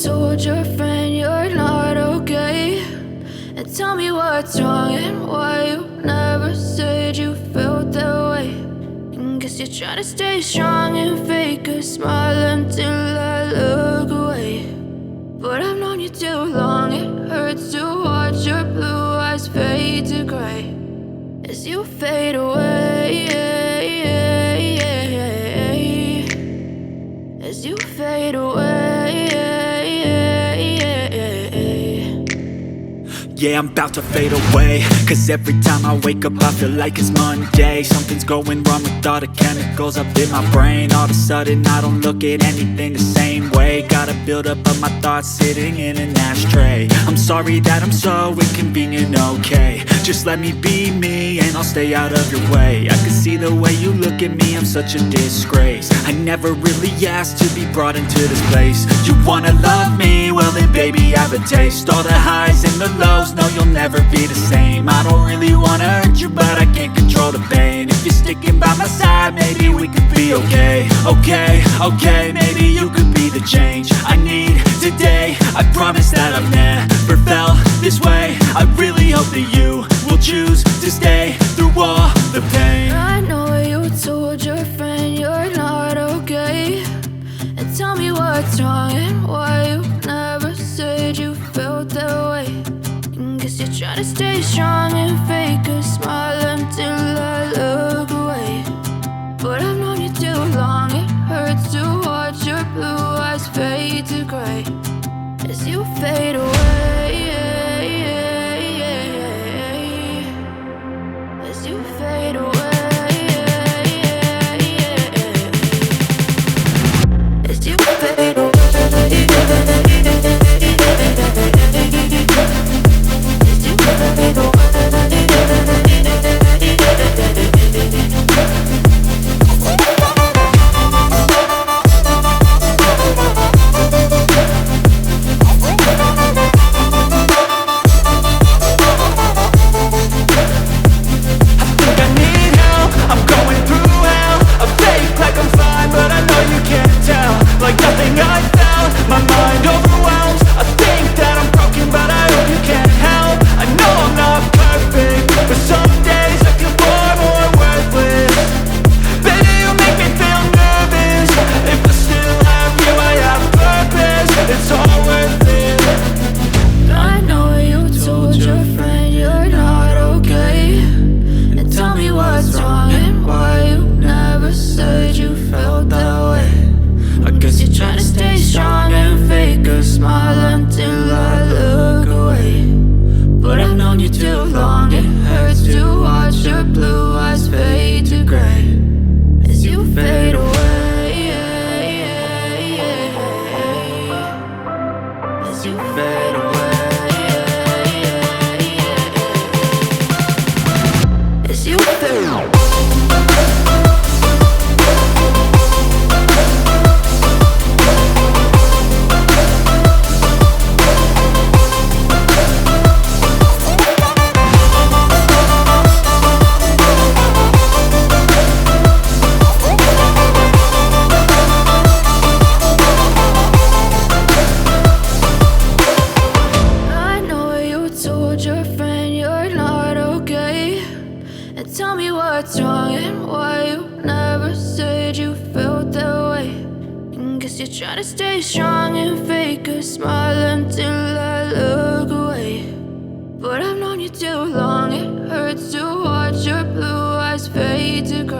told your friend you're not okay, and tell me what's wrong and why you never said you felt that way. And guess you're trying to stay strong and fake a smile until I look away. But I've known you too long, it hurts to watch your blue eyes fade to gray as you fade away, as you fade away. Yeah, I'm about to fade away, cause every time I wake up I feel like it's Monday. Something's going wrong with all the chemicals up in my brain. All of a sudden I don't look at anything the same way. Got a buildup of my thoughts sitting in an ashtray. I'm sorry that I'm so inconvenient, okay. Just let me be me and I'll stay out of your way. I can see the way you look at me, I'm such a disgrace. I never really asked to be brought into this place. You wanna love me? Well then baby have a taste. All the highs and the lows, no you'll never be the same. I don't really wanna hurt you but I can't control the pain. If you're sticking by my side maybe we could be okay. Okay, maybe you could be the change I need today. I promise that I've never felt this way. I really hope that you will choose to stay through all the pain. I know you told your friend you're not okay, and tell me what's wrong and why you never said you felt that way. And guess you're trying to stay strong and fake a smile until I look away. But I've known you too long, it hurts to watch your blue eyes fade to gray as you fade away, as you fade away, as you fade away. But I've known you too long, it hurts to watch your blue eyes fade to gray